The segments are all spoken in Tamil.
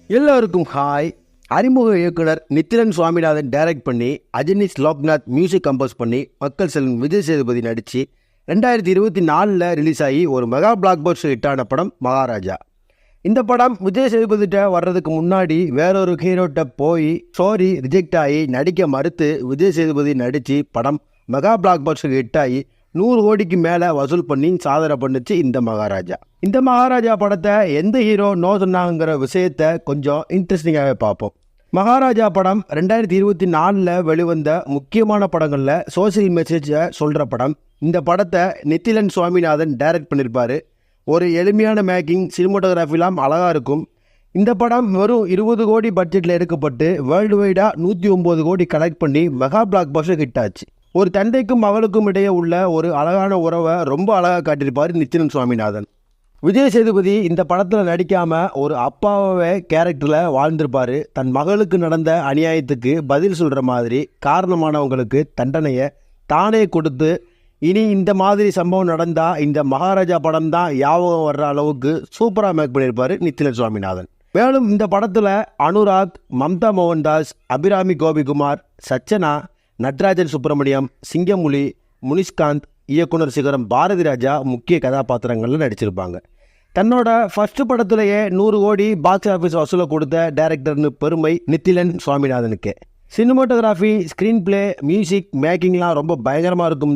எல்லோருக்கும் ஹாய். அறிமுக இயக்குனர் நித்திலன் சுவாமிநாதன் டைரக்ட் பண்ணி அஜினிஸ் லோக்நாத் மியூசிக் கம்போஸ் பண்ணி மக்கள் செல்வன் விஜய் சேதுபதி நடித்து 2024 ரிலீஸ் ஆகி ஒரு மெகா பிளாக் பஸ்டர் ஹிட்டான படம் மகாராஜா. இந்த படம் விஜய் சேதுபதிட்ட வர்றதுக்கு முன்னாடி வேறொரு ஹீரோட்ட போய் ஸ்டோரி ரிஜெக்ட் ஆகி நடிக்க மறுத்து விஜய் சேதுபதி நடித்து படம் மெகா பிளாக் பஸ்டர் ஹிட் ஆகி 100 கோடிக்கு மேலே வசூல் பண்ணி சாதனை பண்ணுச்சு இந்த மகாராஜா. இந்த மகாராஜா படத்தை எந்த ஹீரோ நோ சொன்னாங்கிற விஷயத்தை கொஞ்சம் இன்ட்ரெஸ்டிங்காகவே பார்ப்போம். மகாராஜா படம் 2024 வெளிவந்த முக்கியமான படங்களில் சோசியல் மெசேஜை சொல்கிற படம். இந்த படத்தை நித்திலன் சுவாமிநாதன் டைரக்ட் பண்ணியிருப்பார். ஒரு எளிமையான மேக்கிங், சினிமோட்டோகிராஃபிலாம் அழகாக இருக்கும். இந்த படம் வெறும் 20 கோடி பட்ஜெட்டில் எடுக்கப்பட்டு வேர்ல்டு வைடாக 109 கோடி கலெக்ட் பண்ணி மெகா பிளாக் பஸ்டர் ஹிட் ஆச்சு. ஒரு தந்தைக்கும் மகளுக்கும் இடையே உள்ள ஒரு அழகான உறவை ரொம்ப அழகாக காட்டியிருப்பார் நித்திலன் சுவாமிநாதன். விஜய் சேதுபதி இந்த படத்தில் நடிக்காமல் ஒரு அப்பாவே கேரக்டரில் வாழ்ந்திருப்பார். தன் மகளுக்கு நடந்த அநியாயத்துக்கு பதில் சொல்கிற மாதிரி காரணமானவங்களுக்கு தண்டனையை தானே கொடுத்து இனி இந்த மாதிரி சம்பவம் நடந்தால் இந்த மகாராஜா படம் தான் ஞாபகம் வர்ற அளவுக்கு சூப்பராக மேக் பண்ணியிருப்பார் நித்திலன் சுவாமிநாதன். மேலும் இந்த படத்தில் அனுராக், மம்தா மோகன்தாஸ், அபிராமி கோபிகுமார், சச்சனா, நட்ராஜன் சுப்பிரமணியம், சிங்கமுலி, முனிஷ்காந்த், இயக்குனர் சிகரம் பாரதி ராஜா முக்கிய கதாபாத்திரங்களில் நடிச்சிருப்பாங்க. தன்னோட ஃபர்ஸ்ட் படத்திலேயே 100 கோடி பாக்ஸ் ஆஃபீஸ் வசூலை கொடுத்த டைரக்டர்னு பெருமை நித்திலன் சுவாமிநாதனுக்கு. சினிமோட்டோகிராஃபி, ஸ்க்ரீன் பிளே, மியூசிக், மேக்கிங்லாம் ரொம்ப பயங்கரமாக இருக்கும்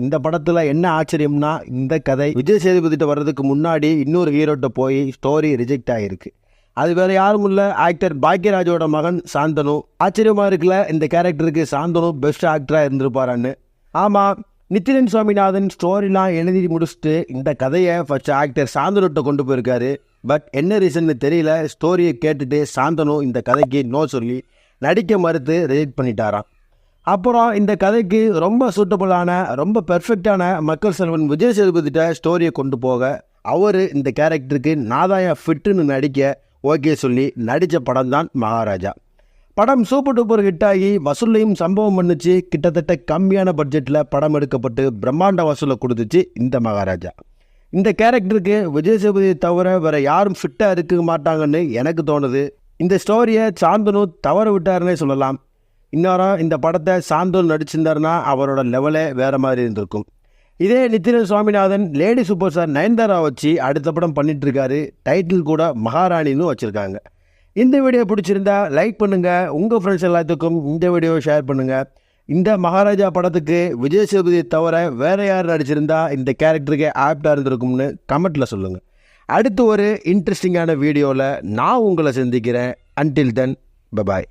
இந்த படத்தில் என்ன ஆச்சரியம்னா, இந்த கதை விஜய் சேதுபதிட்ட வர்றதுக்கு முன்னாடி இன்னொரு ஹீரோட்ட போய் ஸ்டோரி ரிஜெக்ட் ஆகிருக்கு. அது வேறு யாரும் இல்லை, ஆக்டர் பாக்யராஜோட மகன் சாந்தனு. ஆச்சரியமாக இருக்குல்ல, இந்த கேரக்டருக்கு சாந்தனு பெஸ்ட் ஆக்டராக இருந்திருப்பாரான்னு. ஆமாம், நித்திலன் சுவாமிநாதன் ஸ்டோரிலாம் எழுதி முடிச்சுட்டு இந்த கதையை ஃபர்ஸ்ட் ஆக்டர் சாந்தனுட்ட கொண்டு போயிருக்காரு. பட் என்ன ரீசன்னு தெரியல, ஸ்டோரியை கேட்டுட்டு சாந்தனு இந்த கதைக்கு நோ சொல்லி நடிக்க மறுத்து ரிஜெக்ட் பண்ணிட்டாராம். அப்புறம் இந்த கதைக்கு ரொம்ப சூட்டபுளான, ரொம்ப பெர்ஃபெக்டான மக்கள் செல்வன் விஜய் சேதுபதிட்ட ஸ்டோரியை கொண்டு போக அவர் இந்த கேரக்டருக்கு நாதாயா ஃபிட்டுன்னு நடிக்க ஓகே சொல்லி நடித்த படம் தான் மகாராஜா. படம் சூப்பர் டூப்பர் ஹிட் ஆகி வசூலையும் சம்பவம் பண்ணுச்சு. கிட்டத்தட்ட கம்மியான பட்ஜெட்டில் படம் எடுக்கப்பட்டு பிரம்மாண்ட வசூலை கொடுத்துச்சு இந்த மகாராஜா. இந்த கேரக்டருக்கு விஜய் சேதுபதியை தவிர வேறு யாரும் ஃபிட்டாக இருக்க மாட்டாங்கன்னு எனக்கு தோணுது. இந்த ஸ்டோரியை சாந்தனு தவற விட்டாருன்னே சொல்லலாம். இன்னொரு இந்த படத்தை சாந்தனு நடிச்சிருந்தாருன்னா அவரோட லெவலே வேறு மாதிரி இருந்திருக்கும். இதே Nithilan Swaminathan lady super star Nayanthara வச்சு அடுத்த படம் பண்ணிட்டு இருக்காரு. டைட்டில் கூட மகாராணின்னு வச்சுருக்காங்க. இந்த வீடியோ பிடிச்சிருந்தா லைக் பண்ணுங்கள், உங்கள் ஃப்ரெண்ட்ஸ் எல்லாத்துக்கும் இந்த வீடியோவை ஷேர் பண்ணுங்கள். இந்த மகாராஜா படத்துக்கு விஜய் சேதுபதியை தவிர வேறு யார் நடிச்சிருந்தா இந்த கேரக்டருக்கு ஆப்டாக இருந்திருக்கும்னு கமெண்ட்டில் சொல்லுங்கள். அடுத்து ஒரு இன்ட்ரெஸ்டிங்கான வீடியோவில் நான் உங்களை சந்திக்கிறேன். Until then, bye bye.